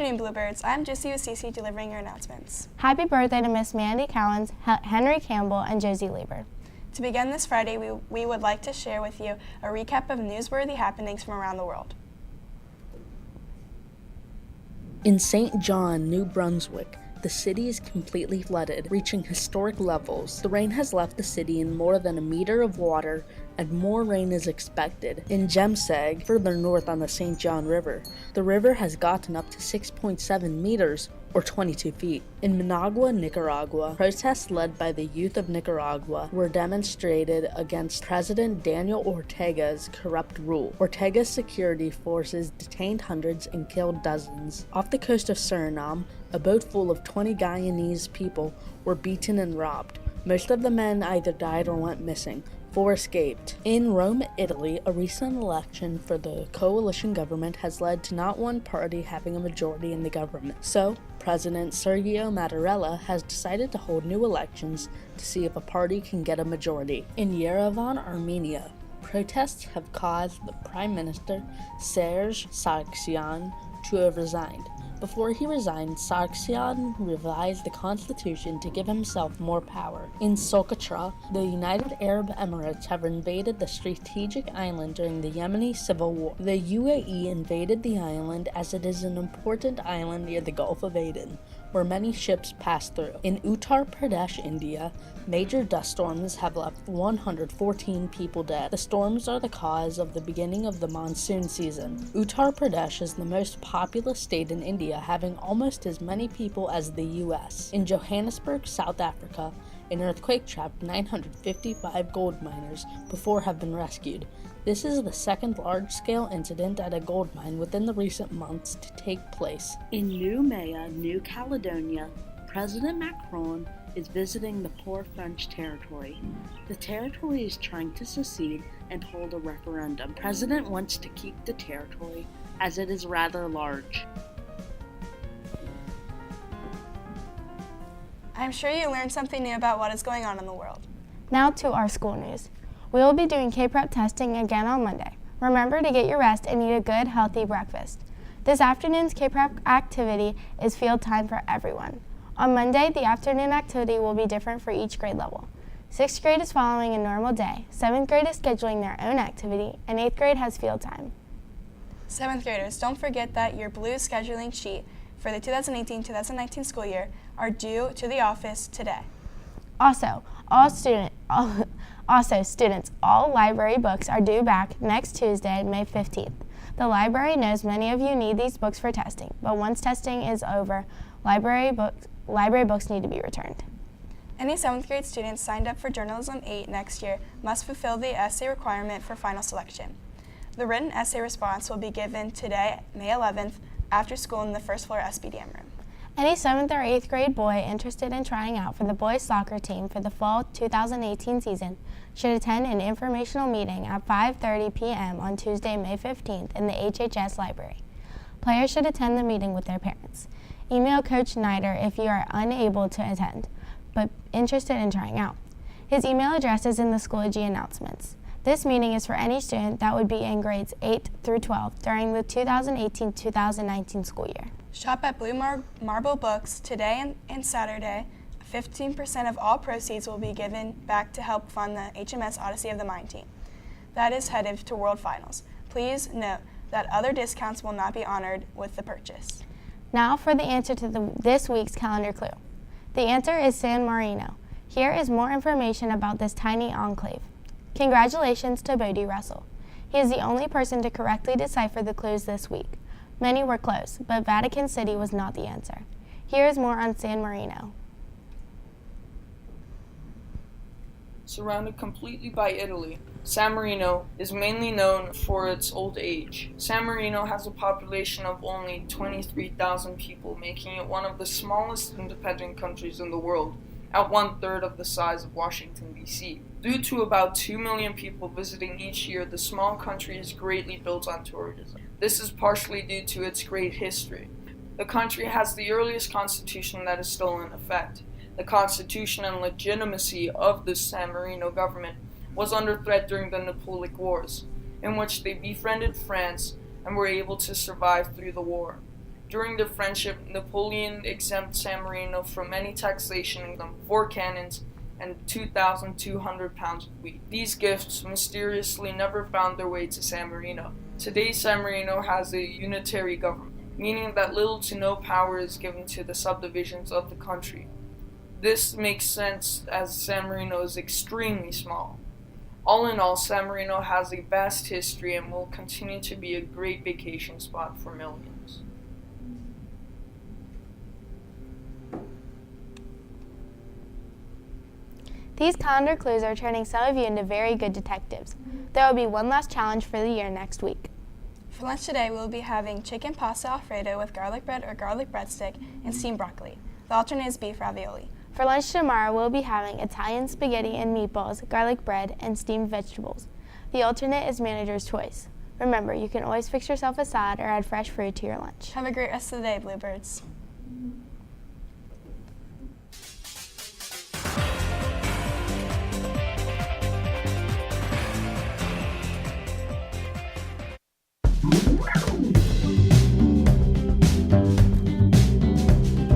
afternoon, Bluebirds. I'm Jessie Cece delivering your announcements. Happy birthday to Miss Mandy Cowens, Henry Campbell, and Josie Lieber. To begin this Friday, we would like to share with you a recap of newsworthy happenings from around the world. In St. John, New Brunswick, the city is completely flooded, reaching historic levels. The rain has left the city in more than a meter of water, and more rain is expected. In Jemseg, further north on the St. John River, the river has gotten up to 6.7 meters, or 22 feet. In Managua, Nicaragua, protests led by the youth of Nicaragua were demonstrated against President Daniel Ortega's corrupt rule. Ortega's security forces detained hundreds and killed dozens. Off the coast of Suriname, a boat full of 20 Guyanese people were beaten and robbed. Most of the men either died or went missing. 4 escaped. In Rome, Italy, a recent election for the coalition government has led to not one party having a majority in the government. So, President Sergio Mattarella has decided to hold new elections to see if a party can get a majority. In Yerevan, Armenia, protests have caused the Prime Minister Serge Sargsyan to have resigned. Before he resigned, Sargsyan revised the constitution to give himself more power. In Socotra, the United Arab Emirates have invaded the strategic island during the Yemeni civil war. The UAE invaded the island as it is an important island near the Gulf of Aden, where many ships pass through. In Uttar Pradesh, India, major dust storms have left 114 people dead. The storms are the cause of the beginning of the monsoon season. Uttar Pradesh is the most populous state in India, having almost as many people as the US. In Johannesburg, South Africa, an earthquake trapped 955 gold miners before have been rescued. This is the second large-scale incident at a gold mine within the recent months to take place. In Nouméa, New Caledonia, President Macron is visiting the poor French territory. The territory is trying to secede and hold a referendum. The president wants to keep the territory as it is rather large. I'm sure you learned something new about what is going on in the world. Now to our school news. We will be doing K-Prep testing again on Monday. Remember to get your rest and eat a good, healthy breakfast. This afternoon's K-Prep activity is field time for everyone. On Monday, the afternoon activity will be different for each grade level. 6th grade is following a normal day, 7th grade is scheduling their own activity, and 8th grade has field time. 7th graders, don't forget that your blue scheduling sheet for the 2018-2019 school year are due to the office today. Also, students, all library books are due back next Tuesday, May 15th. The library knows many of you need these books for testing, but once testing is over, library books need to be returned. Any 7th grade students signed up for Journalism 8 next year must fulfill the essay requirement for final selection. The written essay response will be given today, May 11th, after school in the first floor SBDM room. Any 7th or 8th grade boy interested in trying out for the boys soccer team for the fall 2018 season should attend an informational meeting at 5:30 p.m. on Tuesday, May 15th in the HHS library. Players should attend the meeting with their parents. Email Coach Snyder if you are unable to attend, but interested in trying out. His email address is in the Schoology announcements. This meeting is for any student that would be in grades 8 through 12 during the 2018-2019 school year. Shop at Blue Marble Books today and Saturday. 15% of all proceeds will be given back to help fund the HMS Odyssey of the Mind team that is headed to World Finals. Please note that other discounts will not be honored with the purchase. Now for the answer to this week's calendar clue. The answer is San Marino. Here is more information about this tiny enclave. Congratulations to Bodie Russell. He is the only person to correctly decipher the clues this week. Many were close, but Vatican City was not the answer. Here is more on San Marino. Surrounded completely by Italy, San Marino is mainly known for its old age. San Marino has a population of only 23,000 people, making it one of the smallest independent countries in the world, at 1/3 of the size of Washington, D.C. Due to about 2 million people visiting each year, the small country is greatly built on tourism. This is partially due to its great history. The country has the earliest constitution that is still in effect. The constitution and legitimacy of the San Marino government was under threat during the Napoleonic Wars, in which they befriended France and were able to survive through the war. During the friendship, Napoleon exempted San Marino from any taxation and 4 cannons and 2,200 pounds of wheat. These gifts mysteriously never found their way to San Marino. Today, San Marino has a unitary government, meaning that little to no power is given to the subdivisions of the country. This makes sense as San Marino is extremely small. All in all, San Marino has a vast history and will continue to be a great vacation spot for millions. These calendar clues are turning some of you into very good detectives. There will be one last challenge for the year next week. For lunch today, we'll be having chicken pasta alfredo with garlic bread or garlic breadstick and steamed broccoli. The alternate is beef ravioli. For lunch tomorrow, we'll be having Italian spaghetti and meatballs, garlic bread, and steamed vegetables. The alternate is manager's choice. Remember, you can always fix yourself a salad or add fresh fruit to your lunch. Have a great rest of the day, Bluebirds.